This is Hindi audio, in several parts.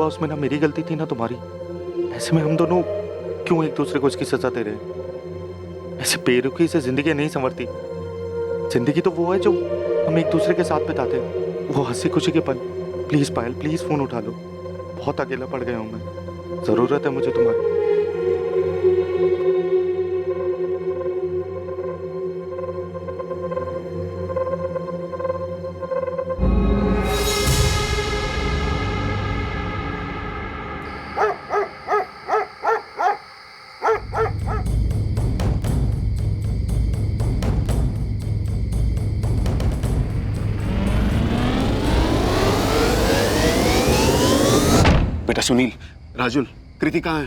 हुआ उसमें ना मेरी गलती थी ना तुम्हारी। ऐसे में हम दोनों क्यों एक दूसरे को इसकी सजा दे रहे हैं? ऐसे बेरुखी से जिंदगी नहीं संवरती। जिंदगी तो वो है जो हम एक दूसरे के साथ बिताते हैं, वो हंसी खुशी के पल। प्लीज पायल, प्लीज फोन उठा लो। बहुत अकेला पड़ गया हूं मैं, जरूरत है मुझे तुम्हारी। बेटा सुनील, राजुल, कृति कहाँ है?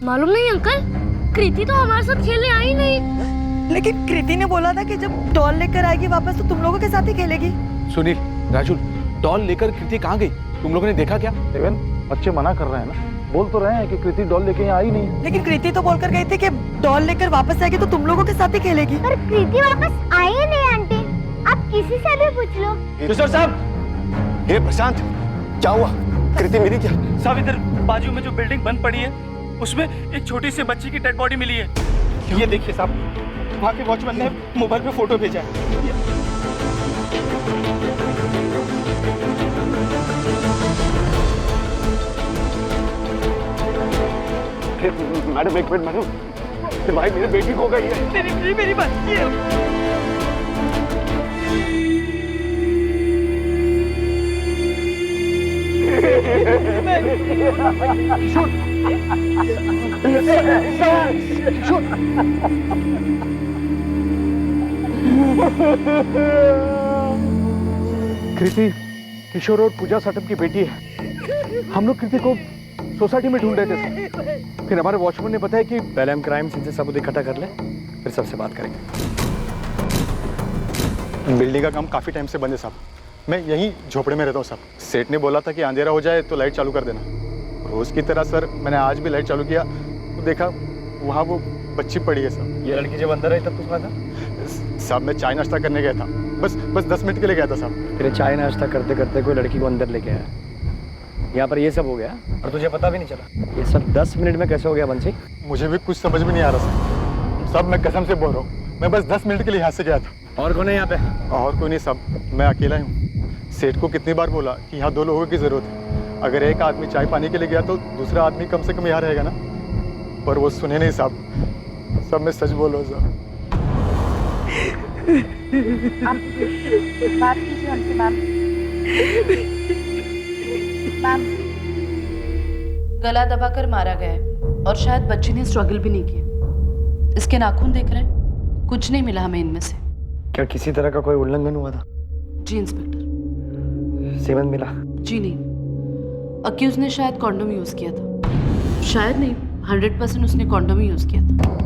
मालूम नहीं अंकल, कृति तो हमारे साथ खेलने आई नहीं। लेकिन कृति ने बोला था कि जब डॉल लेकर आएगी वापस तो तुम लोगों के साथ ही खेलेगी। सुनील, राजुल, डॉल लेकर कृति कहाँ गई? तुम लोगों ने देखा क्या? देवेन, बच्चे मना कर रहे हैं ना, बोल तो रहे हैं कि कृति डॉल लेके यहाँ आई नहीं। लेकिन कृति तो बोलकर गई थी कि डॉल लेकर वापस आएगी तो तुम लोगों के साथ ही खेलेगी। पर कृति वापस आई ही नहीं आंटी, आप किसी से भी पूछ लो। किशोर साहब, हे प्रशांत, क्या हुआ? कृति मिली क्या? साहब इधर बाजू में जो बिल्डिंग बंद पड़ी है उसमें एक छोटी सी बच्ची की डेड बॉडी मिली है। ये देखिए साहब, वहाँ के वॉचमैन ने मोबाइल पे फोटो भेजा है। मैडम एक मिनट मैडम, भाई मेरी बेटी खो गई है। मेरी बच्ची है। कृति किशोर और पूजा साटम की बेटी है। हम लोग कृति को सोसाइटी में ढूंढ रहे थे। फिर हमारे वॉचमैन ने बताया कि पहले हम क्राइम सीन से सबूत इकट्ठा कर ले, फिर सबसे बात करेंगे। बिल्डिंग का काम काफ़ी टाइम से बंद है साहब। मैं यहीं झोपड़े में रहता हूँ साहब। सेठ ने बोला था कि अंधेरा हो जाए तो लाइट चालू कर देना। रोज़ की तरह सर मैंने आज भी लाइट चालू किया तो देखा वहाँ वो बच्ची पड़ी है सर। ये लड़की जब अंदर आई तब तुम था? साहब मैं चाय नाश्ता करने गया था, बस 10 मिनट के लिए गया था साहब। तेरे चाय नाश्ता करते करते कोई लड़की को अंदर लेके आया, यहाँ पर ये सब हो गया और तुझे पता भी नहीं चला। ये सब 10 मिनट में कैसे हो गया बंसी? मुझे भी कुछ समझ में नहीं आ रहा सर। साहब मैं कसम से बोल रहा हूँ, मैं बस 10 मिनट के लिए यहाँ से गया था। और कौन है यहाँ पे? और कोई नहीं साहब, मैं अकेला ही हूँ। सेठ को कितनी बार बोला कि यहाँ 2 लोगों की ज़रूरत है। अगर एक आदमी चाय पानी के लिए गया तो दूसरा आदमी कम से कम यहाँ रहेगा ना। पर वो सुने नहीं साहब। सब मैं सच बोल रहा हूँ साहब। बात कीजिए उनसे मैम। मैम, गला दबाकर मारा गया है और शायद बच्ची ने स्ट्रगल भी नहीं किया। इसके नाखून देख रहे हैं, कुछ नहीं मिला हमें इनमें से। क्या किसी तरह का कोई उल्लंघन हुआ था? जी इंस्पेक्टर। सेवन मिला? जी नहीं, अक्यूज ने शायद कॉन्डोम यूज किया था। शायद नहीं, 100% उसने कॉन्डोम ही यूज किया था।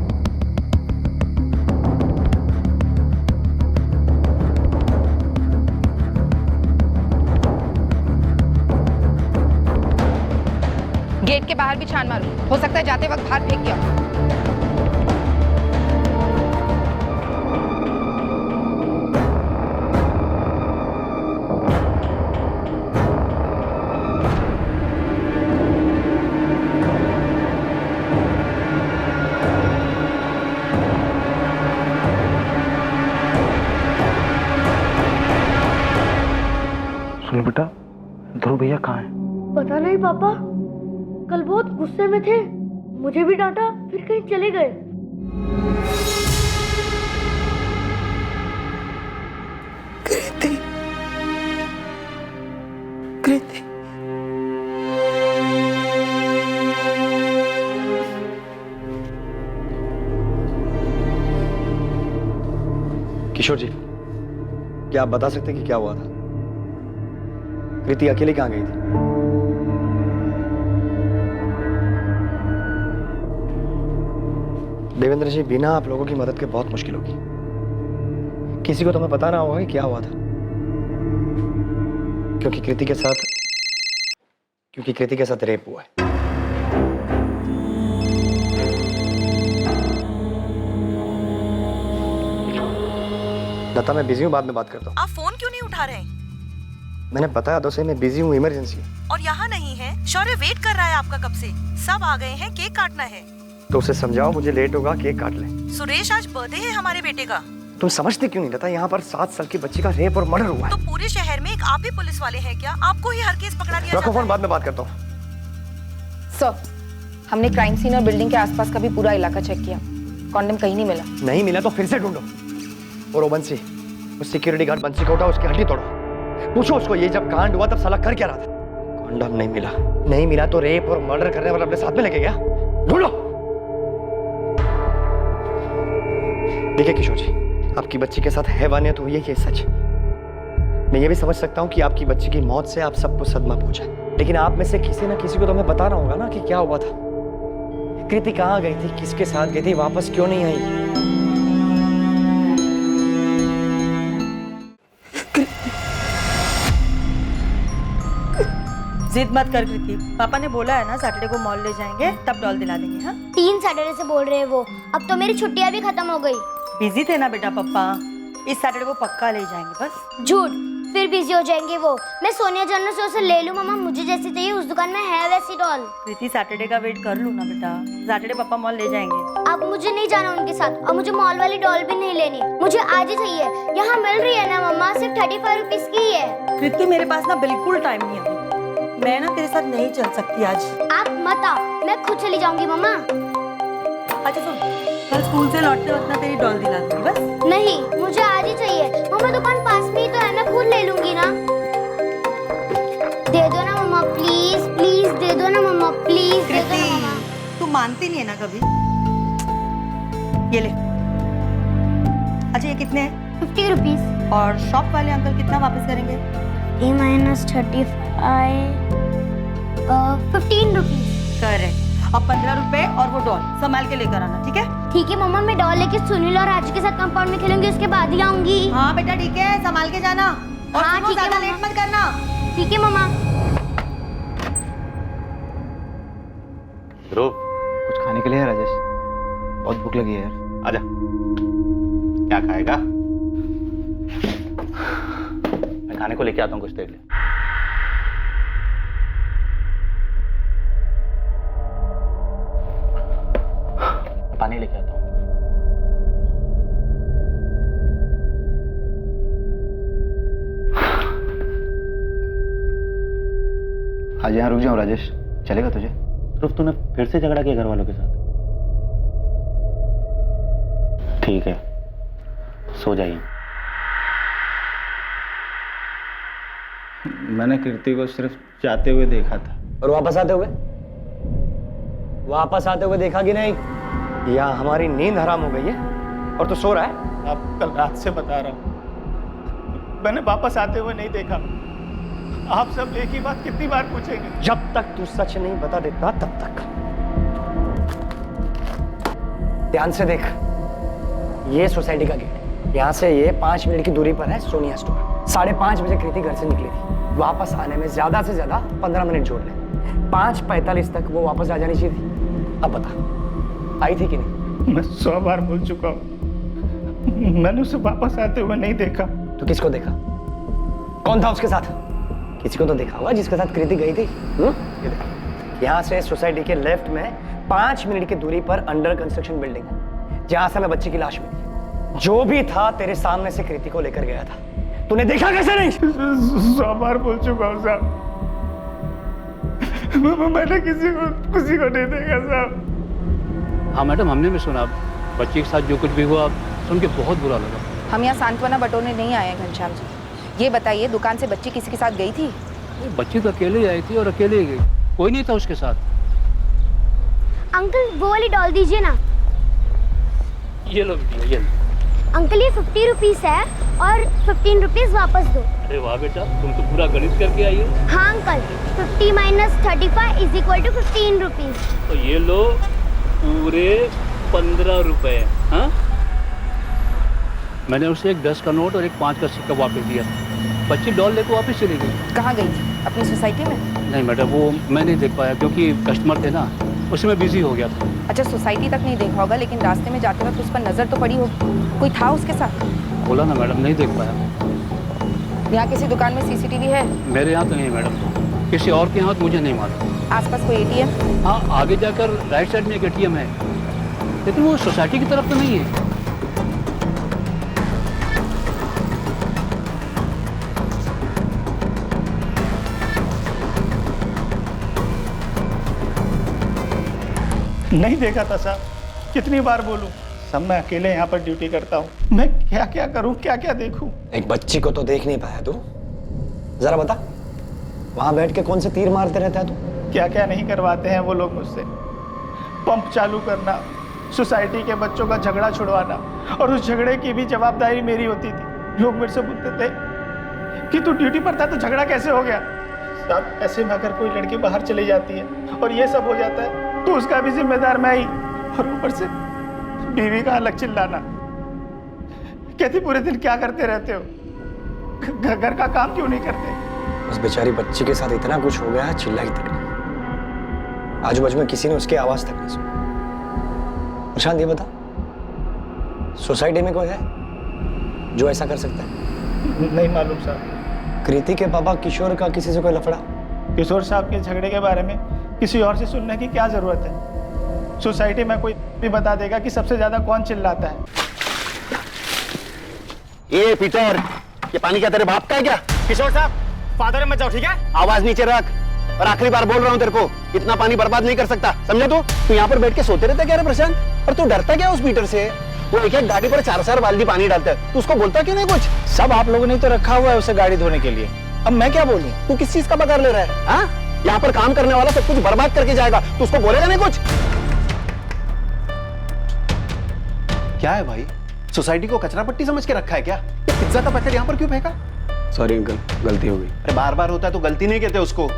गेट के बाहर भी छान मारो, हो सकता है जाते वक्त बाहर फेंक गया। सुनो बेटा, ध्रुव भैया कहाँ है? पता नहीं पापा, कल बहुत गुस्से में थे, मुझे भी डांटा, फिर कहीं चले गए। कृति, कृति। किशोर जी, क्या आप बता सकते हैं कि क्या हुआ था? कृति अकेले कहाँ गई थी? देवेंद्र जी, बिना आप लोगों की मदद के बहुत मुश्किल होगी। किसी को तो हमें पता ना होगा कि क्या हुआ था, क्योंकि कृति के साथ रेप हुआ है। लता, मैं बिजी हूँ, बाद में बात करता हूँ। आप फोन क्यों नहीं उठा रहे? मैंने बताया तो सही, मैं बिजी हूँ, इमरजेंसी है। और यहाँ नहीं है, शौर्य वेट कर रहा है आपका कब से। सब आ गए हैं, केक काटना है। तो उसे समझाओ मुझे लेट होगा, केक काट ले। सुरेश आज बर्थडे है हमारे बेटे का। तुम समझते क्यों नहीं रहता, यहाँ पर 7 साल की बच्ची का रेप और मर्डर हुआ तो है। पूरे शहर में एक आप ही पुलिस वाले हैं क्या? आपको ही हर केस पकड़ा दिया रखो जाता फोन, है। बाद में बात करता हूँ। सर, हमने क्राइम सीन और बिल्डिंग के आसपास का भी पूरा इलाका चेक किया, कॉन्डम कहीं नहीं मिला। नहीं मिला तो फिर से ढूंढो। और वो बंसी, उस सिक्योरिटी गार्ड बंसी को उठाओ, उसकी हड्डी तोड़ो। पूछो उसको ये जब कांड हुआ तब साला कर क्या रहा था। कॉन्डम नहीं मिला, नहीं मिला तो रेप और मर्डर करने वाला अपने साथ में लेके गया। ढूंढो। देखिए किशोर जी, आपकी बच्ची के साथ हैवानियत हुई है, ये सच। मैं ये भी समझ सकता हूँ कि आपकी बच्ची की मौत से आप सबको सदमा पहुंचा, लेकिन आप में से किसी ना किसी को तो हमें बताना होगा ना कि क्या हुआ था। कृति कहाँ गई थी, किसके साथ गई थी, वापस क्यों नहीं आई। जिद मत कर कृति, पापा ने बोला है ना सैटरडे को मॉल ले जाएंगे, तब डॉल दिला देंगे। हाँ 3 सैटरडे से बोल रहे हैं वो। अब तो मेरी छुट्टियां भी खत्म हो गई। बिजी थे ना बेटा पापा, इस सैटरडे को पक्का ले जाएंगे। बस झूठ, फिर बिजी हो जाएंगे वो। मैं सोनिया जन्नत से उसे ले लूं। मम्मा मुझे जैसी चाहिए उस दुकान में है वैसी डॉल। कृति सैटरडे का वेट कर लो ना बेटा, सैटरडे पापा मॉल ले जाएंगे। अब मुझे नहीं जाना उनके साथ, और मुझे मॉल वाली डॉल भी नहीं लेनी। मुझे आज ही चाहिए। यहाँ मिल रही है ना मम्मा, सिर्फ 35 रुपीज की ही है। कृति मेरे पास ना बिल्कुल टाइम नहीं है अभी, मैं ना तेरे साथ नहीं चल सकती आज। आप मत आओ, मैं खुद चली जाऊंगी मम्मा। अच्छा सुन, कल स्कूल से लौटते वक्त ना तेरी डॉल दिला दूंगी। बस नहीं, मुझे आज ही चाहिए। मम्मा दुकान पास में ही तो है, मैं खुद ले लूंगी ना। दे दो ना मम्मा, प्लीज प्लीज दे दो ना मम्मा, प्लीज दे दो ना मम्मा। तू मानती नहीं है ना कभी। ये ले। अच्छा ये कितने हैं? 50 रुपीज। और शॉप वाले अंकल कितना वापस करेंगे? A minus 35 15 rupees. करेक्ट। अब 15 रुपए और वो डॉल संभाल के लेकर आना, ठीक है? ठीक है मम्मा, मैं डॉल लेके सुनील और राजू के साथ कंपाउंड में खेलूंगी, उसके बाद ही आऊंगी। हाँ बेटा ठीक है, संभाल के जाना। और हाँ, सुनो, ठीक है, ज्यादा मम्मा। लेट मत करना। ठीक है मम्मा। ध्रुव, कुछ खाने के लिए है राजेश? बहुत भूख लगी है यार। आजा। क्या खाएगा? मैं खाने को लेके आता हूँ, कुछ देर ले। पानी लेके आता हूँ। आज यहाँ रुक जाओ राजेश, चलेगा तुझे? ध्रुव, तूने फिर से झगड़ा किया घर वालों के साथ? ठीक है, सो जाइए। मैंने कृति को सिर्फ जाते हुए देखा था। और वापस आते हुए? वापस आते हुए देखा कि नहीं? या हमारी नींद हराम हो गई है और तू सो रहा है? आप कल रात से बता रहा हूँ, मैंने वापस आते हुए नहीं देखा। आप सब एक ही बात कितनी बार पूछेंगे? जब तक तू सच नहीं बता देता तब तक। ध्यान से देख, ये सोसाइटी का गेट, यहाँ से ये 5 मिनट की दूरी पर है सोनिया स्टोर। 5:30 बजे कृति घर से निकली थी, वापस आने में ज्यादा से ज्यादा 15 मिनट जोड़ ले। 5:45 तक वो वापस आ जानी चाहिए थी। अब बता, आई थी कि नहीं? मैं 100 बार बोल चुका हूँ, मैंने उसे वापस आते हुए नहीं देखा। तो किसको देखा? कौन था उसके साथ? किसी को तो देखा होगा जिसके साथ कृति गई थी। ये देख, यहाँ से सोसाइटी के लेफ्ट में 5 मिनट की दूरी पर अंडर कंस्ट्रक्शन बिल्डिंग है, जहाँ से हमें बच्ची की लाश मिली। जो भी था तेरे सामने से कृति को लेकर गया था, तूने देखा कैसे नहीं? 100 बार बोल चुका हूँ साहब, मैंने किसी को नहीं देखा साहब। हाँ मैडम, हमने भी सुना, बच्ची के साथ जो कुछ भी हुआ सुन के बहुत बुरा लगा। हम यहाँ सांत्वना बटोरने नहीं आए हैं घनश्याम जी। ये बताइए, दुकान से बच्ची किसी के साथ गई थी? बच्ची तो अकेले आई थी और अकेले ही गई, कोई नहीं था उसके साथ। अंकल वो वाली डॉल दीजिए ना। ये लो बेटिया, ये लो। अंकल ये 50 रुपीज है और 15 रुपीज वापस दो। अरे वाह बेटा, तुम तो पूरा गणित करके आई हो। हाँ अंकल, 50 - 35 = 15 रुपीज। तो ये लो पूरे 15 रुपए। हाँ, मैंने उसे एक 10 का नोट और एक 5 का सिक्का वापस दिया। बच्ची डॉल लेकर वापस चली गई। कहाँ गई थी? अपनी सोसाइटी में? नहीं मैडम, वो मैं नहीं देख पाया क्योंकि कस्टमर थे ना, उसमें बिजी हो गया था। अच्छा, सोसाइटी तक नहीं देखा होगा, लेकिन रास्ते में जाते वक्त उस पर नजर तो पड़ी होगी। कोई था उसके साथ? बोला ना मैडम, नहीं देख पाया। यहाँ किसी दुकान में सीसीटीवी है? मेरे यहाँ तो नहीं मैडम, किसी और के यहाँ तो मुझे नहीं मालूम। आसपास कोई एटीएम? हाँ, आगे जाकर राइट साइड में एक एटीएम है, लेकिन वो सोसाइटी की तरफ तो नहीं है। नहीं देखा था साहब, कितनी बार बोलूं। सब मैं अकेले यहाँ पर ड्यूटी करता हूँ, मैं क्या क्या करूँ, क्या क्या देखूँ। एक बच्ची को तो देख नहीं पाया तू? जरा बता, वहां बैठ के कौन से तीर मारते रहता है तू? क्या क्या नहीं करवाते हैं वो लोग मुझसे। पंप चालू करना, सोसाइटी के बच्चों का झगड़ा छुड़वाना, और उस झगड़े की भी जवाबदारी मेरी होती थी। लोग मेरे से पूछते थे कि तू ड्यूटी पर था तो झगड़ा कैसे हो गया। साहब, ऐसे में अगर कोई लड़की बाहर चली जाती है और ये सब हो जाता है तो उसका भी जिम्मेदार मैं ही। और ऊपर से बीवी का अलग चिल्लाना। कहती पूरे दिन क्या करते रहते हो, घर का काम क्यों नहीं करते। उस बेचारी बच्ची के साथ इतना कुछ हो गया है, चिल्लाई तक नहीं। आजू बाजू में किसी ने उसकी आवाज तक नहीं सुनी। प्रशांत ये बता, सोसाइटी में कोई है जो ऐसा कर सकता है? नहीं मालूम साहब। कृति के पापा किशोर का किसी से कोई लफड़ा? किशोर साहब के झगड़े के बारे में किसी और से सुनने की क्या जरूरत है। सोसाइटी में कोई भी बता देगा कि सबसे ज्यादा कौन चिल्लाता है। ये पीटर, ये पानी क्या तेरे बाप का है क्या? किशोर साहब, फादर मत जाओ, ठीक है? आवाज नीचे रख, और आखिरी बार बोल रहा हूँ तेरे को, इतना पानी बर्बाद नहीं कर सकता, समझा तू? तू यहाँ पर बैठ के सोते रहता क्या रे प्रशांत? और तू डरता क्या उस पीटर से? वो एक एक गाड़ी पर 4-4 बाल्टी पानी डालता है, तू उसको बोलता क्यों नहीं कुछ? सब आप लोगों ने तो रखा हुआ है उसे गाड़ी धोने के लिए, अब मैं क्या बोलूं? तू किस चीज का बकार ले रहा है? हाँ, यहाँ पर काम करने वाला सब कुछ बर्बाद करके जाएगा, तू उसको बोलेगा नहीं कुछ? क्या है भाई, सोसाइटी को कचरा पट्टी समझ के रखा है क्या? पिज्जा का पैकेट यहाँ पर क्यों फेंका? सॉरी अंकल, गलती हो गई। अरे बार बार होता है तो गलती नहीं कहते उसको।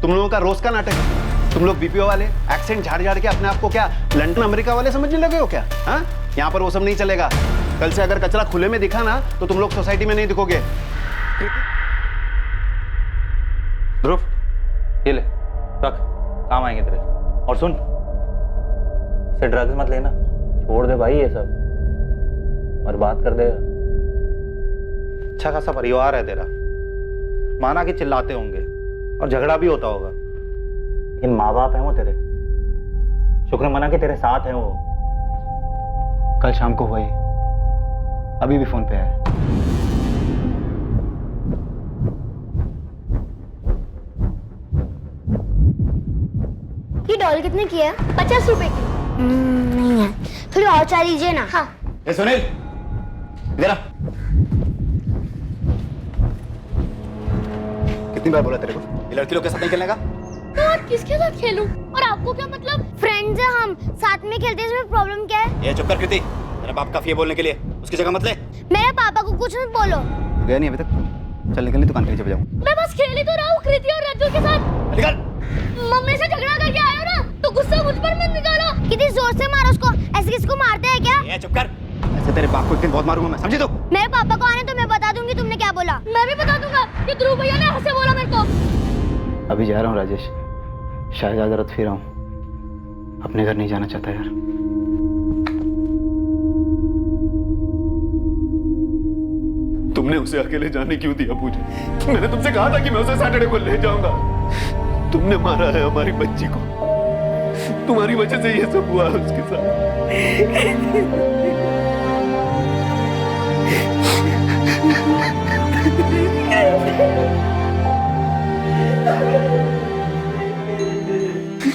तुम लोगों का रोज का नाटक है। तुम लोग बीपीओ वाले एक्सेंट झाड़ झाड़ के अपने आप को क्या लंदन अमेरिका वाले समझने लगे हो क्या? हाँ, यहाँ पर वो सब नहीं चलेगा। कल से अगर कचरा खुले में दिखा ना तो तुम लोग सोसाइटी में नहीं दिखोगे। ध्रुव, ये ले रख, काम आएंगे तेरे। और सुन, से ड्रग्स मत लेना, छोड़ दे भाई ये सब, बर्बाद कर देगा। अच्छा खासा परिवार है तेरा, माना कि चिल्लाते होंगे और झगड़ा भी होता होगा, लेकिन माँ बाप है वो तेरे। शुक्र मना कि तेरे साथ है वो। कल शाम को हुए, अभी भी फोन पे है। ये डॉल कितने की है? 50 रुपए की। नहीं है, थोड़ी और चाह लीजिए ना। हाँ। ए सुनील, इधर आ। कितनी बार बोला तेरे को ये लड़की लोग के साथ नहीं खेलने का? तो और किसके साथ खेलूं? और आपको क्या मतलब? फ्रेंड्स हैं हम, साथ में खेलते हैं, इसमें प्रॉब्लम क्या है? ये चुप कर कृति, तेरा बाप काफी है बोलने के लिए, उसकी जगह मत ले। मेरे पापा को कुछ मत बोलो। गया नहीं अभी तक? चल निकल, नहीं दुकान के नीचे बजाऊं। मैं बस खेल ही तो रहा हूँ कृति और रज्जू के साथ। निकल। मम्मी से झगड़ा करके आए हो ना, तो गुस्सा मुझ पर मत निकालो। कितनी जोर से मारो उसको, ऐसे किसी को मारते हैं क्या? ये चुप कर, ऐसे तेरे बाप को एक दिन बहुत मारूंगा मैं, समझी तू? मेरे पापा को आने तो मैं बता दूंगी तुमने क्या बोला। मैं भी बता दूंगा कि ध्रुव भैया ने ऐसे बोला मेरे को। अभी जा रहा हूँ राजेश, शायद आदरत फिर आऊँ, अपने घर नहीं जाना चाहता यार। तुमने उसे अकेले जाने क्यों दिया पूजा? मैंने तुमसे कहा था कि मैं उसे सैटरडे को ले जाऊंगा। तुमने मारा है हमारी बच्ची को, तुम्हारी वजह से ये सब हुआ है उसके साथ।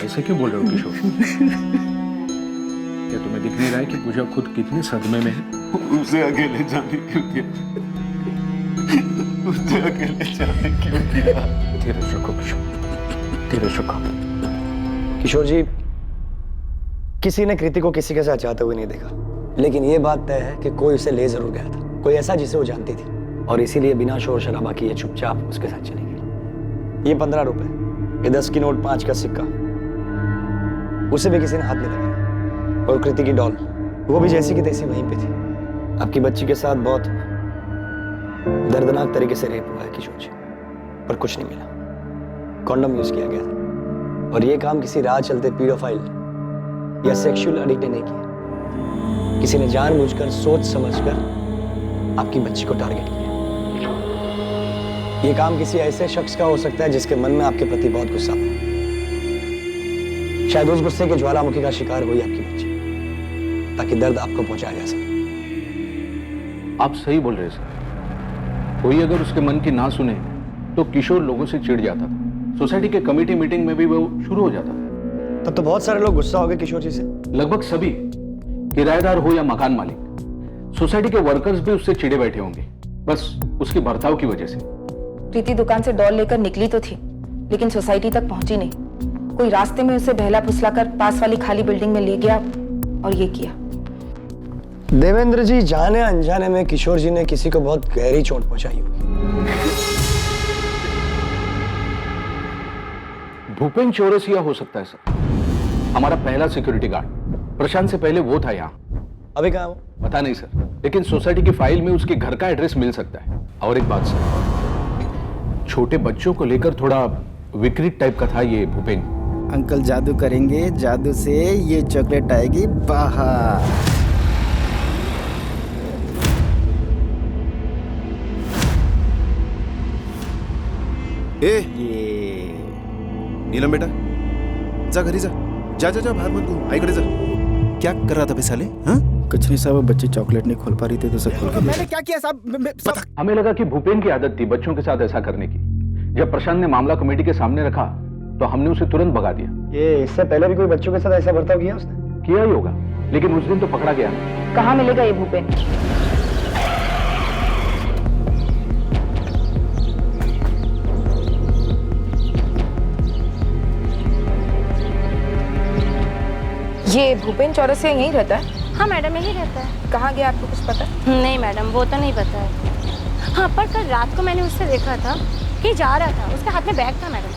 ऐसे क्यों बोल रहे हो किशोर? क्या तुम्हें दिख नहीं रहा है कि पूजा खुद कितने सदमे में है? उसे अकेले जाने क्यों दिया? उसे अकेले जाने क्यों दिया? धीरज रखो किशोर, धीरज रखो। किशोर जी, किसी ने कृति को किसी के साथ जाते हुए नहीं देखा, लेकिन ये बात तय है कि कोई उसे ले जरूर गया था, कोई ऐसा जिसे वो जानती थी, और इसीलिए बिना शोर शराबा किए चुपचाप उसके साथ चली गई। ये 15 रुपए, ये 10 की नोट, 5 का सिक्का, उसे भी किसी ने हाथ में लगाया। और कृति की डॉल, वो भी जैसी की तैसी वहीं पे थी। आपकी बच्ची के साथ बहुत दर्दनाक तरीके से रेप हुआ है किशोर जी, पर कुछ नहीं मिला। कॉन्डम यूज किया गया था, और ये काम किसी राह चलते पीडोफाइल या सेक्सुअल एडिक्ट ने नहीं किया। किसी ने जानबूझकर, सोच समझकर आपकी बच्ची को टारगेट किया। ये काम किसी ऐसे शख्स का हो सकता है जिसके मन में आपके प्रति बहुत गुस्सा हो। शायद उस गुस्से के ज्वालामुखी का शिकार हुई आपकी बच्ची, ताकि दर्द आपको पहुंचाया जा सके। आप सही बोल रहे हैं सर। कोई अगर उसके मन की ना सुने तो किशोर लोगों से चिढ़ जाता था। सोसाइटी के कमेटी मीटिंग में भी वो शुरू हो जाता था। तब तो बहुत सारे लोग गुस्सा हो गए किशोर जी से। लगभग सभी, किराएदार हो या मकान मालिक, सोसाइटी के वर्कर्स भी उससे चिढ़े बैठे होंगे, बस उसके बर्ताव की वजह से। प्रीति दुकान से डॉल लेकर निकली तो थी, लेकिन सोसाइटी तक पहुंची नहीं। कोई रास्ते में उसे बहला फुसलाकर पास वाली खाली बिल्डिंग में ले गया और ये किया। देवेंद्र जी, जाने अनजाने में किशोर जी ने किसी को बहुत गहरी चोट पहुंचाई होगी। भूपेन चौरसिया हो सकता है सर, हमारा पहला सिक्योरिटी गार्ड। प्रशांत से पहले वो था यहाँ। अभी कहाँ वो? पता नहीं सर, लेकिन सोसाइटी की फाइल में उसके घर का एड्रेस मिल सकता है। और एक बात सर, छोटे बच्चों को लेकर थोड़ा विकृत टाइप का था ये भूपेन। अंकल जादू करेंगे, जादू से ये चॉकलेट आएगी बाहर। नीलम बेटा, जा घरी जा, जा जा जा, बाहर मत घूम, आईकडे जा। क्या कर रहा था बे साले? हाँ? कुछ नहीं साहब, बच्चे चॉकलेट नहीं खोल पा रही थी तो सब खोल के मैंने क्या किया साहब? हमें लगा कि भूपेन की आदत थी बच्चों के साथ ऐसा करने की। जब प्रशांत ने मामला कमेटी के सामने रखा तो हमने उसे तुरंत भगा दिया। ये इससे पहले भी कोई बच्चों के साथ ऐसा बर्ताव किया उसने? किया ही होगा, लेकिन उस दिन तो पकड़ा गया ना। कहाँ मिलेगा ये भूपेन? ये भूपेन चौरसिया यहीं रहता है? हाँ मैडम, यही रहता है। कहाँ गया, आपको कुछ पता? नहीं मैडम, वो तो नहीं पता है। हाँ, पर कल रात को मैंने उससे देखा था कि जा रहा था, उसके हाथ में बैग था मैडम।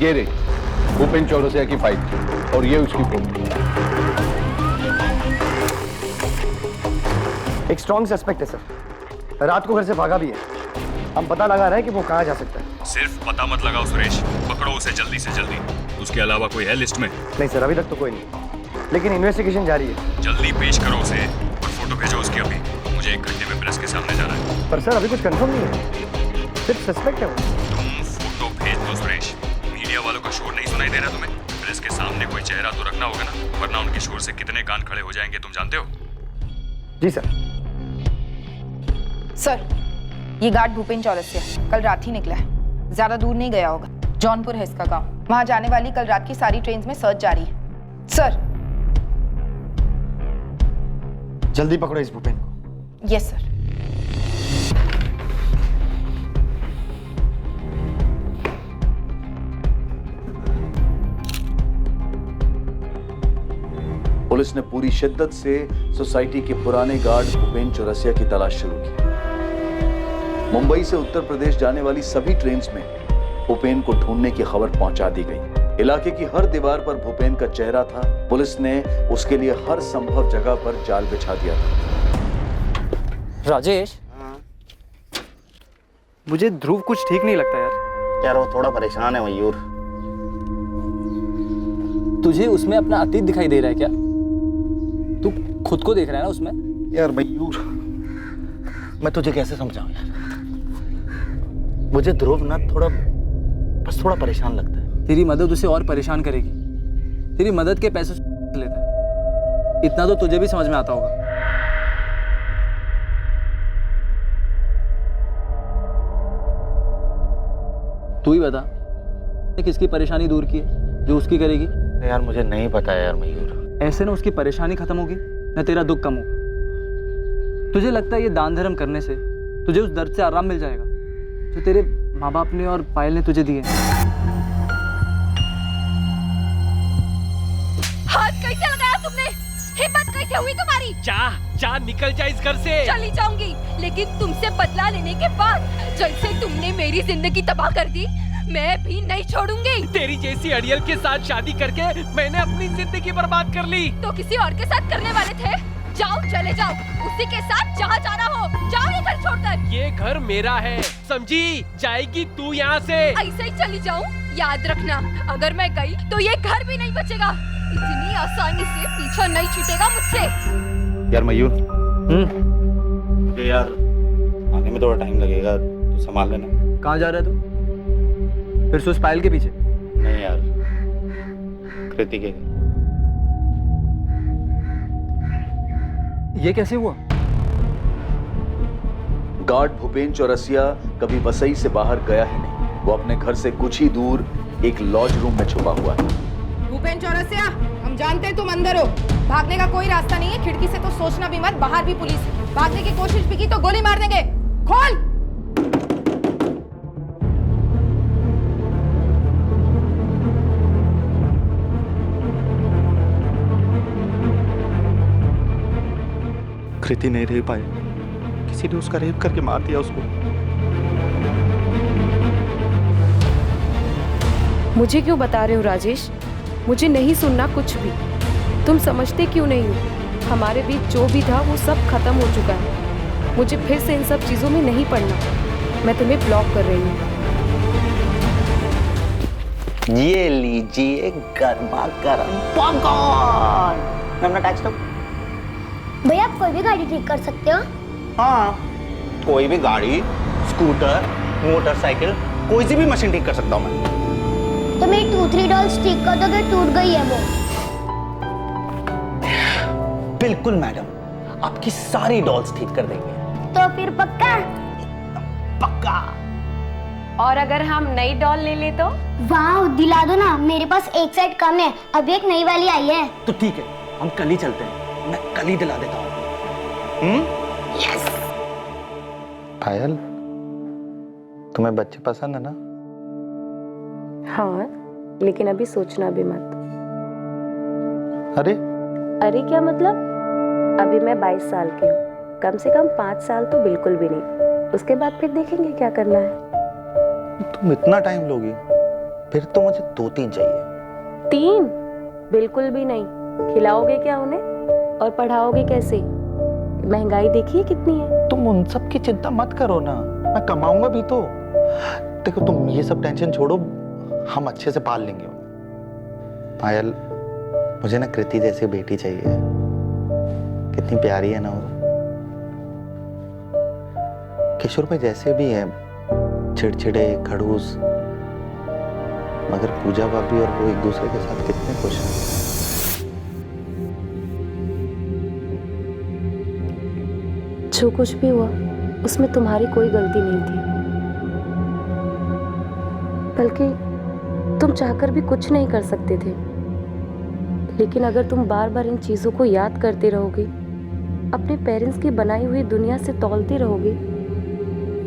ये रे भूपेन चौरसिया की फाइल और ये उसकी फोटो। एक स्ट्रॉन्ग सस्पेक्ट है सर, रात को घर से भागा भी है। हम पता लगा रहे हैं कि वो कहाँ जा सकता है। सिर्फ पता मत लगाओ सुरेश, पकड़ो उसे जल्दी से जल्दी। उसके अलावा कोई है लिस्ट में? नहीं सर, अभी तक तो कोई नहीं, लेकिन इन्वेस्टिगेशन जारी है। जल्दी पेश करो उसे और फोटो भेजो उसकी अभी। मुझे 1 घंटे में प्रेस के सामने जाना है। पर सर अभी कुछ कंफर्म नहीं है, सिर्फ सस्पेक्ट है वो। तुम फोटो भेज दो सुरेश। मीडिया वालों का शोर नहीं सुनाई दे रहा तुम्हें? प्रेस के सामने कोई चेहरा तो रखना होगा ना, वरना उनके शोर से कितने कान खड़े हो जाएंगे तुम जानते हो। जी सर। सर, ये गार्ड भूपेन चौरसिया कल रात ही निकला है, ज्यादा दूर नहीं गया होगा। जौनपुर है इसका गांव। वहां जाने वाली कल रात की सारी ट्रेन्स में सर्च जारी है। सर। जल्दी पकड़ो इस भूपेन को। Yes sir. पुलिस ने पूरी शिद्दत से सोसाइटी के पुराने गार्ड भूपेन चौरसिया की तलाश शुरू की। मुंबई से उत्तर प्रदेश जाने वाली सभी ट्रेन्स में भूपेन को ढूंढने की खबर पहुंचा दी गई। इलाके की हर दीवार पर भूपेन का चेहरा था। पुलिस ने उसके लिए हर संभव जगह पर जाल बिछा दिया था। राजेश, मुझे ध्रुव कुछ ठीक नहीं लगता यार। यार वो थोड़ा परेशान है मयूर। तुझे उसमें अपना अतीत दिखाई दे रहा है क्या? तू खुद को देख रहा है ना उसमें? यार मयूर, मैं तुझे कैसे समझाऊं यार। मुझे ध्रुव ना बस थोड़ा परेशान लगता है। तेरी मदद उसे और परेशान करेगी। तेरी मदद के पैसे लेता है, इतना तो तुझे भी समझ में आता होगा। तू ही बता, किसकी परेशानी दूर की है जो उसकी करेगी? यार मुझे नहीं पता यार मयूर। ऐसे ना उसकी परेशानी खत्म होगी ना तेरा दुख कम होगा। तुझे लगता है ये दान धर्म करने से तुझे उस दर्द से आराम मिल जाएगा जो तेरे माँ बाप ने और पायल ने तुझे दिए? हाथ कैसे लगाया तुमने? हिम्मत कैसे हुई तुम्हारी? जा निकल जा इस घर से। चली जाऊंगी, लेकिन तुमसे बदला लेने के बाद जैसे तुमने मेरी जिंदगी तबाह कर दी, मैं भी नहीं छोड़ूंगी। तेरी जैसी अड़ियल के साथ शादी करके मैंने अपनी जिंदगी बर्बाद कर ली। तो किसी और के साथ करने वाले थे? जाओ, चले जाओ, उसी के साथ जहाँ जाना हो। जाओ ये घर छोड़कर। ये घर मेरा है, समझी? जाएगी तू यहाँ से। ऐसे ही चली जाऊँ याद रखना, अगर मैं गई तो ये घर भी नहीं बचेगा। इतनी आसानी से पीछा नहीं छूटेगा मुझसे। यार मयूर, मुझे यार आने में थोड़ा टाइम लगेगा, तू संभाल लेना। कहाँ जा रहा है तू? फिर से उस पायल के पीछे? नहीं यार, कृति के। ये कैसे हुआ? गार्ड भूपेन चौरसिया कभी वसई से बाहर गया ही नहीं। वो अपने घर से कुछ ही दूर एक लॉज रूम में छुपा हुआ है। भूपेन चौरसिया, हम जानते हैं तुम अंदर हो। भागने का कोई रास्ता नहीं है। खिड़की से तो सोचना भी मत, बाहर भी पुलिस है। भागने की कोशिश भी की तो गोली मार देंगे। खोल। कृति नहीं रह पाई, किसी ने उसका रेप करके मार दिया उसको। मुझे क्यों बता रहे हो राजेश? मुझे नहीं सुनना कुछ भी। तुम समझते क्यों नहीं हो? हमारे बीच जो भी था वो सब खत्म हो चुका है। मुझे फिर से इन सब चीजों में नहीं पड़ना। मैं तुम्हें ब्लॉक कर रही हूँ। ये लीजिए गर्मा गर्म पॉपकॉर्न। अपना टैक्स दो। भैया आप कोई भी गाड़ी ठीक कर सकते हो? हाँ, कोई भी गाड़ी, स्कूटर, मोटरसाइकिल, कोई सी भी मशीन ठीक कर सकता हूँ मैं। तो मेरी 2-3 डॉल्स ठीक कर दोगे? टूट गई है वो। बिल्कुल मैडम, आपकी सारी डॉल्स ठीक कर देंगे। तो फिर पक्का? पक्का। और अगर हम नई डॉल ले ले तो? वाह, दिला दो ना, मेरे पास एक साइड कम है, अभी एक नई वाली आई है। तो ठीक है, हम कल ही चलते हैं। मैं कल ही दिला देता हूँ। यस। पायल, तुम्हें बच्चे पसंद है ना? हाँ, लेकिन अभी सोचना भी मत। अरे अरे क्या मतलब? अभी मैं 22 साल की हूँ, कम से कम 5 साल तो बिल्कुल भी नहीं। उसके बाद फिर देखेंगे क्या करना है। तुम इतना टाइम लोगी? फिर तो मुझे 2-3 चाहिए। 3? बिल्कुल भी नहीं। खिलाओगे क्या उन्हें और पढ़ाओगे कैसे? महंगाई देखिए कितनी है। तुम उन सब की चिंता मत करो ना, मैं कमाऊंगा भी तो। देखो तुम ये सब टेंशन छोड़ो, हम अच्छे से पाल लेंगे। पायल, मुझे ना कृति जैसी बेटी चाहिए। कितनी प्यारी है ना वो। किशोर भाई जैसे भी है, चिड़चिड़े, खड़ूस, मगर पूजा भाभी और वो एक दूसरे के साथ कितने खुश हैं। जो कुछ भी हुआ उसमें तुम्हारी कोई गलती नहीं थी, बल्कि तुम चाहकर भी कुछ नहीं कर सकते थे। लेकिन अगर तुम बार बार इन चीजों को याद करते रहोगे, अपने पेरेंट्स की बनाई हुई दुनिया से तौलते रहोगे,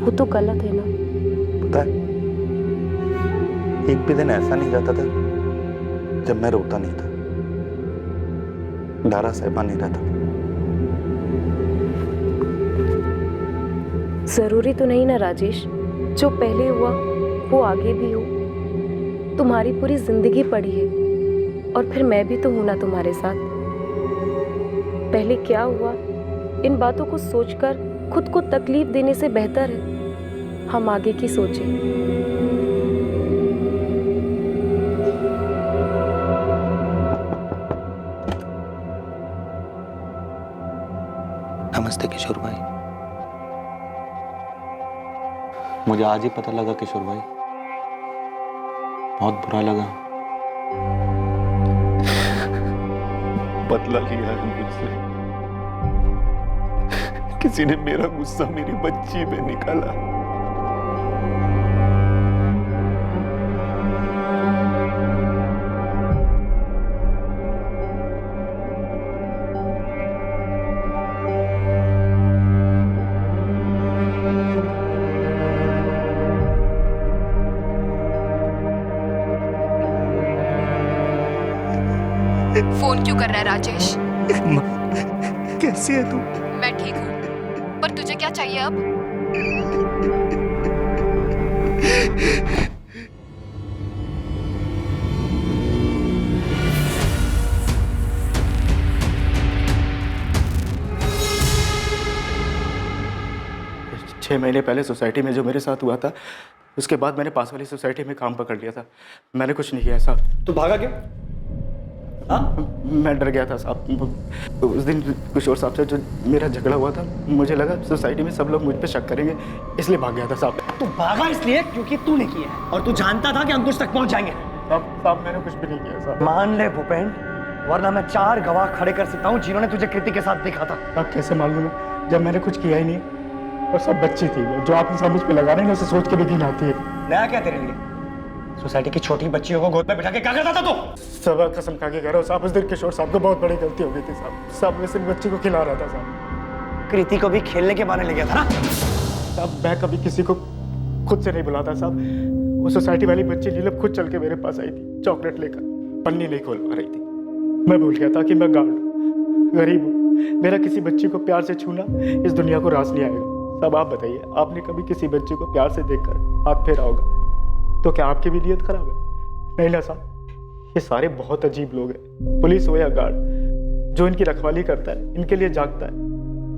वो तो गलत है ना। पता है, एक भी दिन ऐसा नहीं जाता था जब मैं रोता नहीं था, डरा सहमा नहीं रहता। जरूरी तो नहीं ना राजेश, जो पहले हुआ वो आगे भी हो। तुम्हारी पूरी जिंदगी पड़ी है और फिर मैं भी तो हूं ना तुम्हारे साथ। पहले क्या हुआ, इन बातों को सोचकर खुद को तकलीफ देने से बेहतर है हम आगे की सोचें। नमस्ते किशोर भाई। मुझे आज ही पता लगा किशोर भाई, बहुत बुरा लगा। बदला लिया है मुझसे। किसी ने मेरा गुस्सा मेरी बच्ची पे निकाला। फोन क्यों कर रहा है राजेश? कैसी है तू? मैं ठीक हूँ, पर तुझे क्या चाहिए अब? 6 महीने पहले सोसाइटी में जो मेरे साथ हुआ था, उसके बाद मैंने पास वाली सोसाइटी में काम पकड़ लिया था। मैंने कुछ नहीं किया साहब। तू भागा क्यों? हाँ? मैं डर गया था साहब। उस दिन किशोर साहब से जो मेरा झगड़ा हुआ था, मुझे लगा सोसाइटी में सब लोग मुझ पे शक करेंगे, इसलिए भाग गया था साहब। तू भागा इसलिए क्योंकि तूने किया है और तू जानता था कि हम तुझ तक पहुंच जाएंगे। साहब मैंने कुछ भी नहीं किया साहब। मान ले भूपेन, वरना मैं 4 गवाह खड़े कर सकता हूँ जिन्होंने तुझे कृति के साथ देखा था। आप कैसे मालूम है जब मैंने कुछ किया ही नहीं, और सब बच्ची थी जो आप इंसान मुझ पे लगा रहे हैं, उसे सोच के भी घिन आती है। नया क्या तेरे लिए? सोसाइटी की छोटी बच्चियों को गोद में बिठा के क्या करता था तू? सब कसम खा के कह रहा हूँ साहब, उस दिन किशोर साहब को बहुत बड़ी गलती हो गई थी साहब। सब मैं सिर्फ बच्ची को खिला रहा था साहब। कृति को भी खेलने के बहाने ले गया था ना साहब। मैं कभी किसी को खुद से नहीं बुलाता साहब। वो सोसाइटी वाली बच्ची नीलम खुद चल के मेरे पास आई थी, चॉकलेट लेकर, पन्नी नहीं खोल पा रही थी। मैं भूल गया था कि मैं गार्ड हूँ, गरीब हूँ। मेरा किसी बच्ची को प्यार से छूना इस दुनिया को रास नहीं आएगा। साहब आप बताइए, आपने कभी किसी बच्चे को प्यार से देखकर हाथ फेरा होगा तो क्या आपकी भी नीयत खराब है? नहीं ना साहब। ये सारे बहुत अजीब लोग हैं, पुलिस हो या गार्ड, जो इनकी रखवाली करता है, इनके लिए जागता है,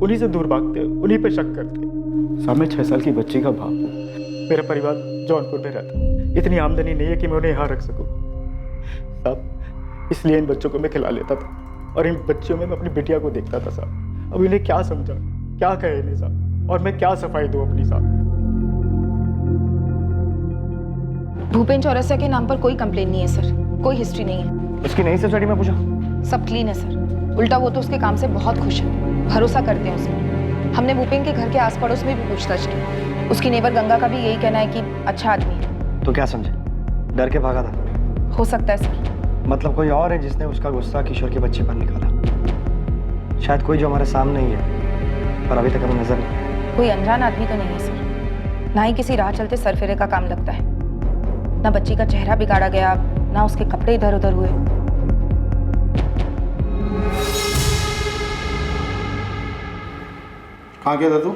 उन्हीं से दूर भागते हैं, उन्हीं पे शक करते हैं। साहब मैं 6 साल की बच्ची का बाप हूँ। मेरा परिवार जौनपुर में रहता है, इतनी आमदनी नहीं है कि मैं उन्हें यहाँ रख सकूँ साहब। इसलिए इन बच्चों को मैं खिला लेता था और इन बच्चियों में मैं अपनी बिटिया को देखता था साहब। अब इन्हें क्या समझा, क्या कहे इन्हें साहब, और मैं क्या सफाई दूँ अपनी साहब। भूपेन चौरसिया के नाम पर कोई कंप्लेन नहीं है सर, कोई हिस्ट्री नहीं है। उसकी नई सोसाइटी में पूछा? सब क्लीन है सर। उल्टा वो तो उसके काम से बहुत खुश है, भरोसा करते हैं उसमें। हमने भूपेन के घर के आस पड़ोस में भी पूछताछ की। उसकी नेबर गंगा का भी यही कहना है कि अच्छा आदमी है। तो क्या समझे, डर के भागा था? हो सकता है सर। मतलब कोई और है जिसने उसका गुस्सा किशोर के बच्चे पर निकाला? शायद कोई जो हमारे सामने ही है पर अभी तक हमें नजर नहीं। कोई अनजान आदमी तो नहीं है सर, ना ही किसी राह चलते सरफेरे का काम लगता है। ना बच्ची का चेहरा बिगाड़ा गया, ना उसके कपड़े इधर उधर हुए। कहाँ गया था तू?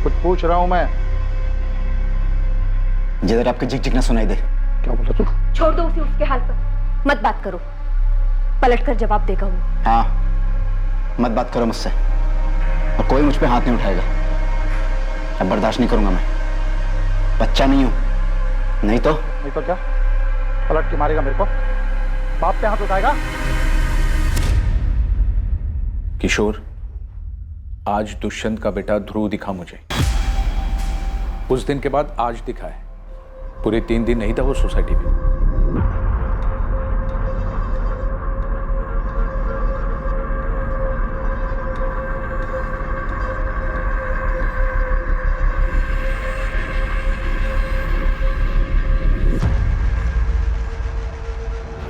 कुछ पूछ रहा हूँ मैं। जिधर आपके झिक झिक ना सुनाई दे। क्या बोला तू? छोड़ दो उसे उसके हाल पर, मत बात करो, पलट कर जवाब देगा वो। हाँ, मत बात करो मुझसे, और कोई मुझ पे हाथ नहीं उठाएगा। अब बर्दाश्त नहीं करूंगा मैं। बच्चा नहीं हूं। नहीं तो क्या पलट के मारेगा मेरे को? बाप पे हाथ उठाएगा? किशोर, आज दुष्यंत का बेटा ध्रुव दिखा मुझे। उस दिन के बाद आज दिखा है। पूरे 3 दिन नहीं था वो सोसाइटी में।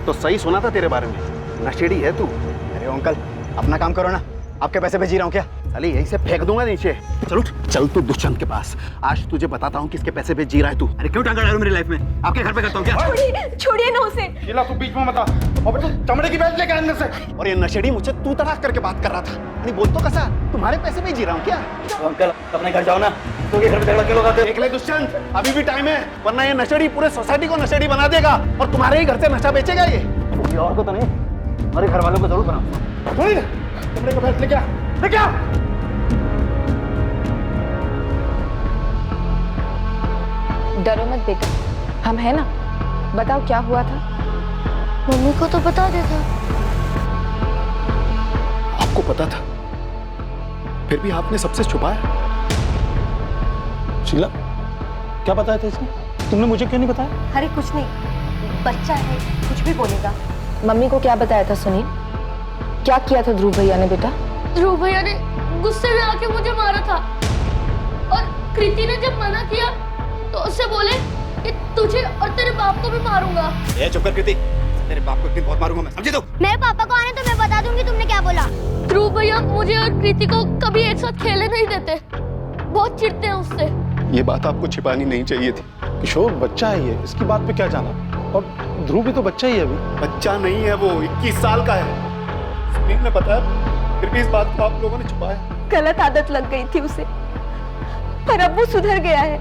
तो सही सुना था तेरे बारे में, नशेड़ी है तू। अरे अंकल, अपना काम करो ना, आपके पैसे पे जी रहा हूँ क्या? अरे यहीं से फेंक दूंगा नीचे। चल उठ, चल तू दुष्यंत के पास। आज तुझे बताता हूँ किसके पैसे पे जी रहा है तू। अरे क्यों टांगा डालो मेरी लाइफ में? आपके घर पे करता हूँ क्या? छोड़िए ना उसे। शीला तू बीच में मत आ। अबे तू चमड़े की बेल्ट लेके अंदर से। और ये नशेड़ी मुझसे तू तड़ाक करके बात कर रहा था। नहीं बोल तो कैसा, तुम्हारे पैसे पे जी रहा हूँ क्या? अंकल अपने घर जाओ ना, तो घर पे झगड़ा क्यों लगाते? देख ले दुष्यंत, अभी भी टाइम है, वरना ये नशेड़ी पूरे सोसाइटी को नशेड़ी बना देगा और तुम्हारे ही घर से नशा बेचेगा ये। और को तो नहीं, हमारे घर वालों को जरूर बनाओ। चमड़े का बेल्ट लेके आ, लेके आ। डरो मत बेटा, हम है ना। बताओ क्या हुआ था? मम्मी को तो बता देता। आपको पता था, फिर भी आपने सबसे छुपाया। शीला, क्या बताया था इसने? तुमने मुझे क्यों नहीं बताया? अरे कुछ नहीं, बच्चा है, कुछ भी बोलेगा। मम्मी को क्या बताया था सुनील? क्या किया था ध्रुव भैया ने बेटा? ध्रुव भैया ने गुस्से में आके मुझे मारा था, और कृति ने जब मना किया तो उससे बोले कि तुझे और तेरे बाप को भी मारूंगा। ए चुप कर कृति, तेरे बाप को एक दिन बहुत मारूंगा मैं, समझी? तो मेरे पापा को आने तो मैं बता दूंगी तुमने क्या बोला। ध्रुव भैया मुझे और कृति को कभी एक साथ खेलने नहीं देते, बहुत चिढ़ते हैं उससे। ये बात आपको छिपानी नहीं चाहिए थी। किशोर बच्चा है ये, इसकी बात पे क्या जाना? और ध्रुव भी तो बच्चा ही है अभी। बच्चा नहीं है वो, 21 साल का है। सुनील ने बताया, फिर भी इस बात को आप लोगों ने छुपाया। गलत आदत लग गई थी उसे, पर अब वो सुधर गया है।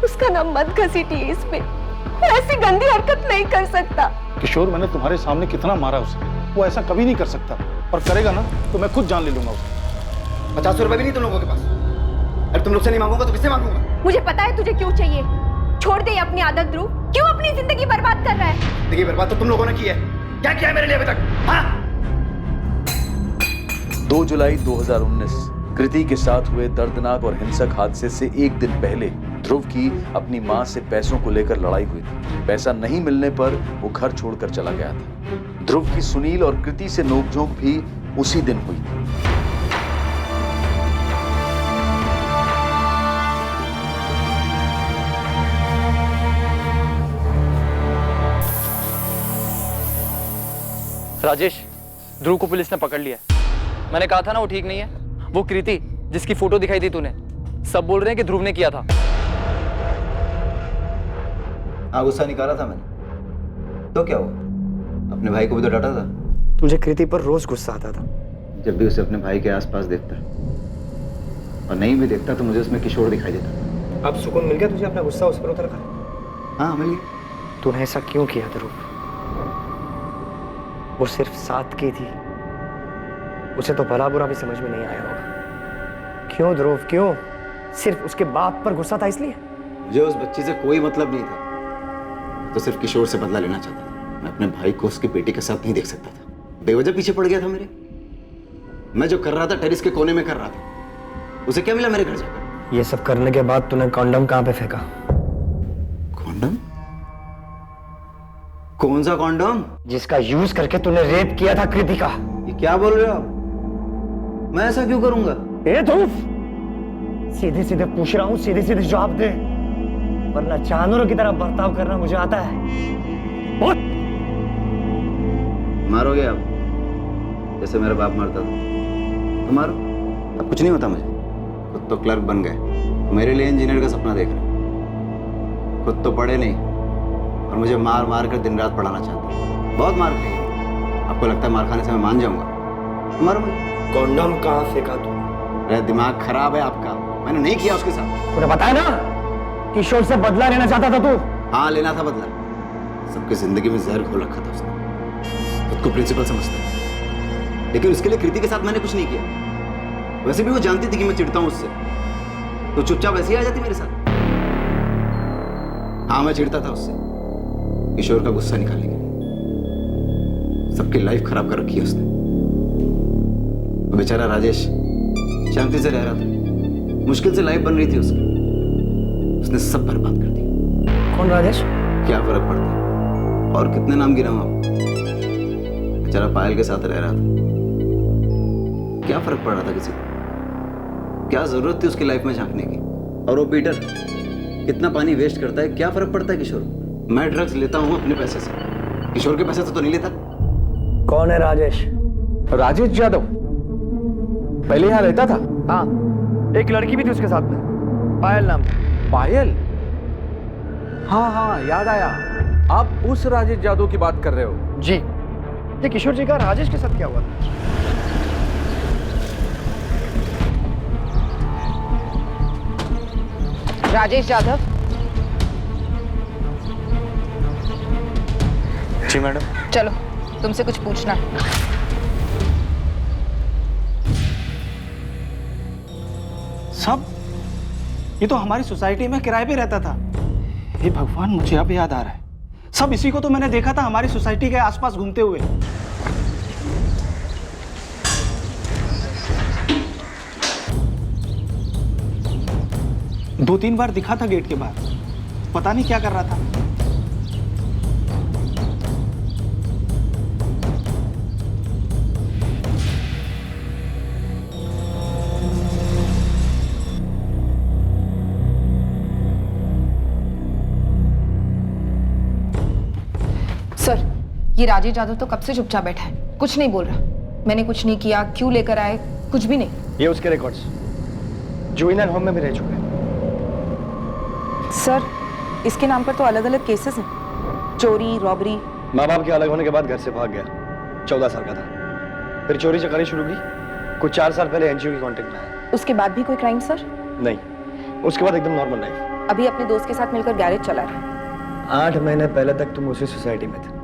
उसका नाम मत घसीटिए इस पे, वो ऐसी गंदी हरकत नहीं कर सकता। किशोर, मैंने तुम्हारे सामने कितना मारा उसे, वो ऐसा कभी नहीं कर सकता, और करेगा ना तो मैं खुद जान ले लूंगा उसे। 50 रुपए भी नहीं तुम लोगों के पास। अरे तुम लोग से नहीं मांगूंगा तो किससे मांगूंगा? मुझे पता है तुझे क्यों चाहिए। छोड़ दे ये अपनी आदत ध्रुव। क्यों अपनी जिंदगी बर्बाद कर रहा है? जिंदगी बर्बाद तो तुम लोगों ने की है। क्या किया है मेरे लिए अभी तक? हाँ? 2 जुलाई 2019 कृति के साथ हुए दर्दनाक और हिंसक हादसे से एक दिन पहले ध्रुव की अपनी मां से पैसों को लेकर लड़ाई हुई थी। पैसा नहीं मिलने पर वो घर छोड़कर चला गया था। ध्रुव की सुनील और कृति से नोकझोंक भी उसी दिन हुई। राजेश, ध्रुव को पुलिस ने पकड़ लिया है। मैंने कहा था ना वो ठीक नहीं है। वो कृति जिसकी फोटो दिखाई थी तूने, सब बोल रहे हैं कि ध्रुव ने किया था। हाँ, गुस्सा निकाला था मैंने। तो क्या हुआ? अपने भाई को भी तो डांटा था। मुझे कृति पर रोज गुस्सा आता था। जब भी उसे अपने भाई के आसपास देखता और नहीं भी देखता तो मुझे उसमें किशोर दिखाई देता। अब सुकून मिल गया तुझे अपना गुस्सा उस पर उतर कर? हाँ मिल गया। तूने ऐसा क्यों किया ध्रुव? वो सिर्फ साथ की थी, उसे तो भला बुरा भी समझ में नहीं आया होगा। क्यों ध्रुव, क्यों? सिर्फ उसके बाप पर गुस्सा था इसलिए? मुझे उस बच्ची से कोई मतलब नहीं था, तो सिर्फ किशोर से बदला लेना चाहता था। मैं अपने भाई को उसकी बेटी के साथ नहीं देख सकता था। बेवजह पीछे पड़ गया था मेरे। मैं जो कर रहा था टेरिस के कोने में कर रहा था। उसे क्या मिला मेरे घर जाकर? ये सब करने के बाद तूने कॉन्डम कहाँ पे फेंका? कॉन्डम? कौन सा कॉन्डम? जिसका यूज करके तूने रेप किया था कृति का। ये क्या बोल रहे हो आप? मैं ऐसा क्यों करूंगा? ए ध्रुव, सीधे सीधे पूछ रहा हूँ, सीधे सीधे जवाब दे, वरना जानवरों की तरह बर्ताव करना मुझे आता है। बोल। मारोगे आप जैसे मेरा बाप मारता था? तो मारो, अब कुछ नहीं होता मुझे। खुद तो क्लर्क बन गए, मेरे लिए इंजीनियर का सपना देख रहे। खुद तो पढ़े नहीं और मुझे मार मार कर दिन रात पढ़ाना चाहते हैं। बहुत मार खाई है। आपको लगता है मार खाने से मैं मान जाऊंगा? तो मारो मुझे। कॉन्डम कहाँ फेंका तू? मेरा दिमाग खराब है आपका। मैंने नहीं किया उसके साथ। तूने बताया ना किशोर से बदला लेना चाहता था तू? हाँ, लेना था बदला। सबकी जिंदगी में जहर घोल रखा था उसने। खुद को प्रिंसिपल समझता है, लेकिन उसके लिए कृति के साथ मैंने कुछ नहीं किया। वैसे भी वो जानती थी कि मैं चिढ़ता हूं उससे, तो चुपचाप ऐसे ही आ जाती मेरे साथ। हाँ, मैं चिढ़ता था उससे किशोर का गुस्सा निकालने के लिए। सबकी लाइफ खराब कर रखी है उसने। बेचारा राजेश शांति से रह रहा था, मुश्किल से लाइफ बन रही थी उसकी। उसने सब बर्बाद कर दिया। कौन राजेश? क्या फर्क पड़ता है? और कितने नाम गिनाऊं आप? बेचारा पायल के साथ रह रहा था। क्या फर्क पड़ रहा था किसी को? क्या जरूरत थी उसकी लाइफ में झांकने की? और वो पीटर कितना पानी वेस्ट करता है, क्या फर्क पड़ता है किशोर? मैं ड्रग्स लेता हूं अपने पैसे से, किशोर के पैसे से तो नहीं लेता। कौन है राजेश? राजेश यादव पहले यहाँ रहता था। हाँ, एक लड़की भी थी उसके साथ में, पायल नाम। पायल? हाँ हाँ, याद आया। आप उस राजेश यादव की बात कर रहे हो? जी। ये किशोर जी का राजेश के साथ क्या हुआ? राजेश यादव। जी मैडम। चलो, तुमसे कुछ पूछना है। सब? ये तो हमारी सोसाइटी में किराए पे रहता था। हे भगवान, मुझे अब याद आ रहा है। सब इसी को तो मैंने देखा था हमारी सोसाइटी के आसपास घूमते हुए। दो तीन बार दिखा था गेट के बाहर, पता नहीं क्या कर रहा था। सर, ये राजेश यादव तो कब से चुपचाप बैठा है, कुछ नहीं बोल रहा। मैंने कुछ नहीं किया, क्यों लेकर आए, कुछ भी नहीं। ये उसके रिकॉर्ड्स जुवेनाइल होम में भी रह चुके हैं। सर, इसके नाम पर तो अलग अलग केसेस हैं, चोरी, रॉबरी। माँ बाप के अलग होने के बाद घर से भाग गया, 14 साल का था। फिर चोरी चकारी शुरू की, कुछ 4 साल पहले एनजीओ की कांटेक्ट में आया। उसके बाद भी कोई क्राइम सर? नहीं, उसके बाद एकदम नॉर्मल लाइफ। अभी अपने दोस्त के साथ मिलकर गैरेज चला रहा है। 8 महीने पहले तक तुम उसी सोसाइटी में थे,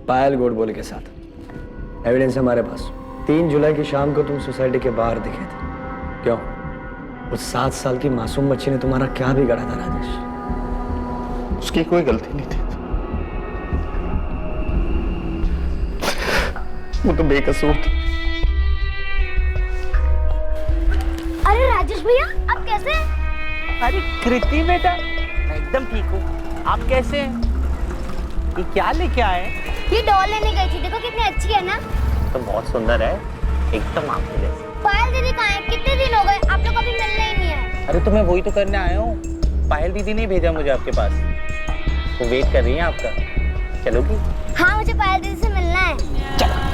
पायल गोडबोले के साथ। एविडेंस है हमारे पास। 3 जुलाई की शाम को तुम सोसाइटी के बाहर दिखे थे। क्यों? उस 7 साल की मासूम बच्ची ने तुम्हारा क्या बिगाड़ा था राजेश? उसकी कोई गलती नहीं थी, वो तो बेकसूर थी। अरे राजेश भैया, आप कैसे हैं? अरे कृति बेटा, मैं एकदम ठीक हूँ। आप कैसे हैं? ये क्या लेके आए? ये डॉल लेने गई थी, देखो कितनी अच्छी है ना। तो बहुत सुंदर है, एकदम आपके जैसे। पायल दीदी कहाँ है? कितने दिन हो गए, आप लोग कभी मिलने ही नहीं आए। अरे तो मैं वही तो करने आया हूँ। पायल दीदी ने भेजा मुझे आपके पास, वो वेट कर रही है आपका। चलोगी? हाँ, मुझे पायल दीदी से मिलना है। चलो।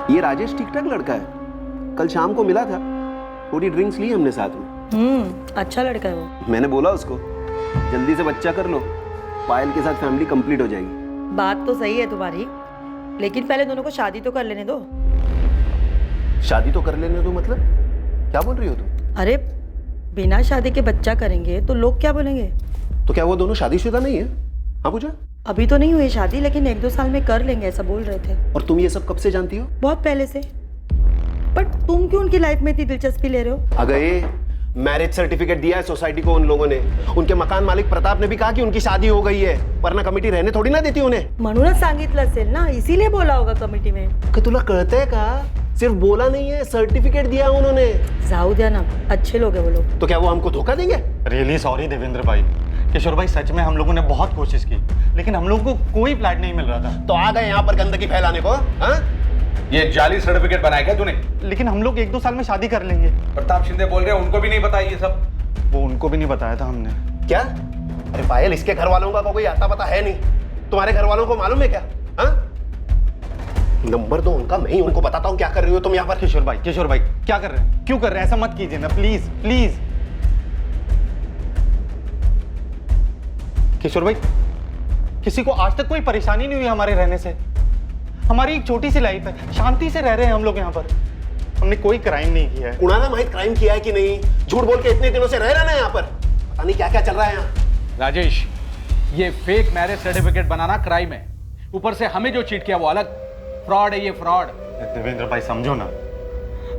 ये राजेश ठीक ठाक लड़का है, कल शाम को मिला था, थोड़ी ड्रिंक्स ली हमने साथ में। अच्छा लड़का है वो। मैंने बोला उसको जल्दी से बच्चा कर लो, पायल के साथ फैमिली कंप्लीट हो जाएगी। बात तो सही है तुम्हारी, लेकिन पहले दोनों को शादी तो कर लेने दो। शादी तो कर लेने दो मतलब? क्या बोल रही हो तुम? अरे बिना शादी के बच्चा करेंगे तो लोग क्या बोलेंगे? तो क्या वो दोनों शादीशुदा नहीं है? हाँ पूजा? अभी तो नहीं हुई शादी, लेकिन 1-2 साल में कर लेंगे, ऐसा बोल रहे थे। और तुम ये सब कब से जानती हो? बहुत पहले से। पर तुम क्यों उनकी लाइफ में इतनी दिलचस्पी ले रहे हो? अगर ये मैरिज सर्टिफिकेट दिया है सोसाइटी को उन लोगों ने, उनके मकान मालिक प्रताप ने भी कहा कि उनकी शादी हो गई है, वरना कमिटी रहने थोड़ी ना देती उन्हें। म्हणूनच सांगितलं असेल ना, इसीलिए बोला होगा कमिटी में। कि तुला कळतंय का? सिर्फ बोला नहीं है, सर्टिफिकेट दिया उन्होंने। जाऊ द्या ना, अच्छे लोग हैं वो लोग। तो क्या वो हमको धोखा देंगे? रियली सॉरी देवेंद्र भाई, किशोर भाई, सच में हम लोगों ने बहुत कोशिश की, लेकिन हम लोगों को कोई फ्लैट नहीं मिल रहा था। तो आ गए यहाँ पर गंदगी फैलाने को? हाँ? ये जाली सर्टिफिकेट बनाया क्या तूने? लेकिन हम लोग 1-2 साल में शादी कर लेंगे। प्रताप शिंदे बोल रहे हैं उनको भी नहीं बताया ये सब? वो उनको भी नहीं बताया था हमने। क्या? अरे पायल, इसके घर वालों का कोई आता पता है नहीं, तुम्हारे घर वालों को मालूम है क्या? हाँ? नंबर दो उनका, मैं ही उनको बताता हूँ क्या कर रही हो तुम यहाँ पर। किशोर भाई क्या कर रहे हैं? क्यों कर रहे हैं? ऐसा मत कीजिए ना, प्लीज प्लीज। किशोर भाई, किसी को आज तक कोई परेशानी नहीं हुई हमारे रहने से। हमारी एक छोटी सी लाइफ है, शांति से रह रहे हैं हम लोग यहाँ पर। हमने कोई क्राइम नहीं किया है। कुणाला माहित क्राइम किया है कि नहीं? झूठ बोल के इतने दिनों से रह रहे ना यहाँ पर, पता नहीं क्या क्या चल रहा है यहाँ। राजेश, ये फेक मैरिज सर्टिफिकेट बनाना क्राइम है, ऊपर से हमें जो चीट किया वो अलग। फ्रॉड है ये, फ्रॉड। देवेंद्र भाई समझो ना,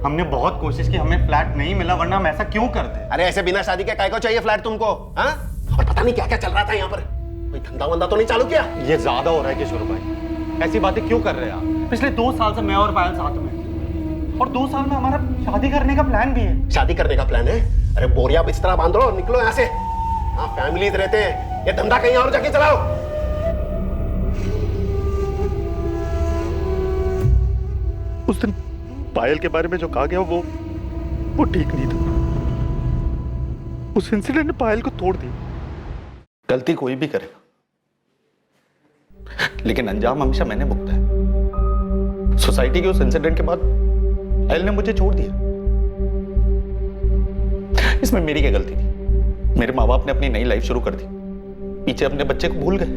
हमने बहुत कोशिश की, हमें फ्लैट नहीं मिला, वरना हम ऐसा क्यों करते? अरे ऐसे बिना शादी के काय को चाहिए फ्लैट तुमको? हाँ? और पता नहीं क्या क्या चल रहा था यहाँ पर, कोई धंधा वंदा तो नहीं चालू किया? ये ज्यादा हो रहा है किशोर भाई, ऐसी बातें क्यों कर रहे हैं आप? पिछले 2 साल से मैं और पायल साथ में, और 2 साल में हमारा शादी करने का प्लान भी है। शादी करने का प्लान है? अरे बोरिया बिस्तरा बांधो और निकलो यहाँ से। हाँ, फैमिलीज रहते हैं, ये धंधा कहीं और जाके चलाओ। उस दिन पायल के बारे में जो कहा गया वो ठीक नहीं था। उस इंसिडेंट ने पायल को तोड़ दी। गलती कोई भी करेगा, लेकिन अंजाम हमेशा मैंने भुगता है। सोसाइटी के उस इंसिडेंट के बाद पायल ने मुझे छोड़ दिया। इसमें मेरी क्या गलती थी? मेरे माँ बाप ने अपनी नई लाइफ शुरू कर दी, पीछे अपने बच्चे को भूल गए।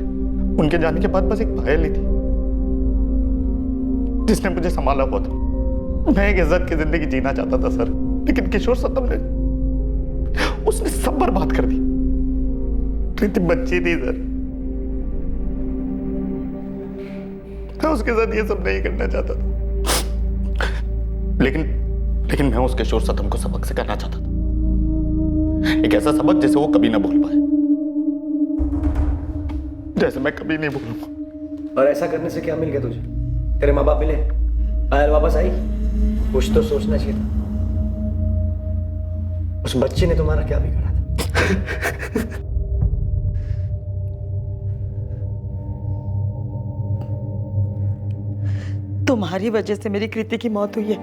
उनके जाने के बाद बस एक पायल ही थी जिसने मुझे संभाला हुआ था। मैं एक इज्जत की जिंदगी जीना चाहता था सर, लेकिन किशोर सतम ने उसने सब बर्बाद कर दी। प्रीति बच्ची थी सर, मैं उसके साथ ये सब नहीं करना चाहता था, लेकिन मैं उस किशोर सतम को सबक सिखाना चाहता था, एक ऐसा सबक जिसे वो कभी ना भूल पाए, जैसे मैं कभी नहीं भूलूंगा। और ऐसा करने से क्या मिल गया तुझे? तेरे माँ बाप मिले, पायल वापस आई, कुछ तो सोचना चाहिए था। उस बच्चे ने तुम्हारा क्या बिगाड़ा था? तुम्हारी वजह से मेरी कृति की मौत हुई है।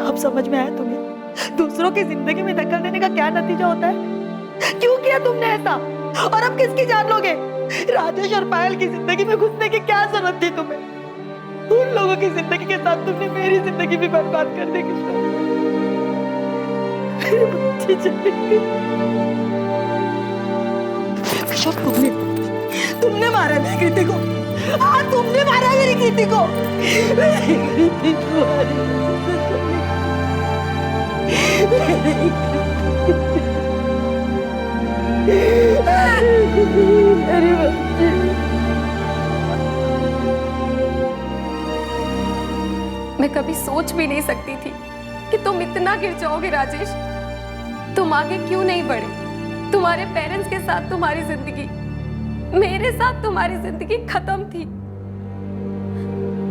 अब समझ में आया तुम्हें दूसरों की जिंदगी में दखल देने का क्या नतीजा होता है? क्यों किया तुमने ऐसा? और अब किसकी जान लोगे? राजेश और पायल की जिंदगी में घुसने की क्या जरूरत थी तुम्हें? उन लोगों की जिंदगी के साथ तुमने मेरी जिंदगी भी बर्बाद कर दी किशोर। मेरे बच्चे चले गए। किशोर तुमने मारा मेरी कृति को। हाँ तुमने मारा मेरी कृति को। मेरी कृति तुम्हारी मेरी बच्ची। मैं कभी सोच भी नहीं सकती थी कि तुम इतना गिर जाओगे राजेश। तुम आगे क्यों नहीं बढ़े? तुम्हारे पेरेंट्स के साथ तुम्हारी जिंदगी, मेरे साथ तुम्हारी जिंदगी खत्म थी।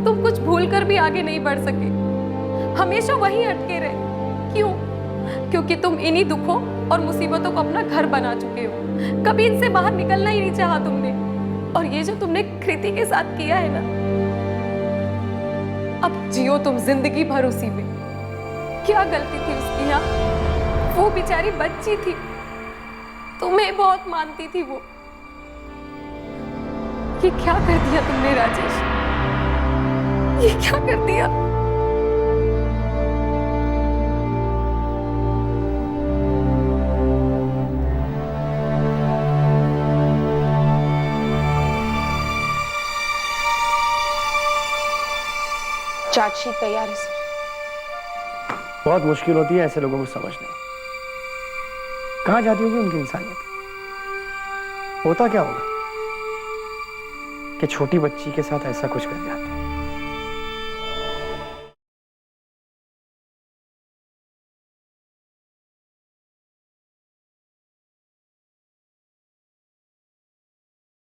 तुम कुछ भूल कर भी आगे नहीं बढ़ सके, हमेशा वहीं अटके रहे। क्यों? क्योंकि तुम इन्हीं दुखों और मुसीबतों को अपना घर बना चुके हो। कभी इनसे बाहर निकलना ही नहीं चाहा तुमने। और ये जो तुमने कृति के साथ किया है ना, अब जियो तुम जिंदगी भर उसी में। क्या गलती थी उसकी? यहाँ वो बेचारी बच्ची थी, तुम्हें बहुत मानती थी वो। ये क्या कर दिया तुमने राजेश? ये क्या कर दिया? चार्जशीट तैयार है सर। बहुत मुश्किल होती है ऐसे लोगों को समझने। कहाँ जाती होगी उनकी इंसानियत? होता क्या होगा कि छोटी बच्ची के साथ ऐसा कुछ कर जाते हैं?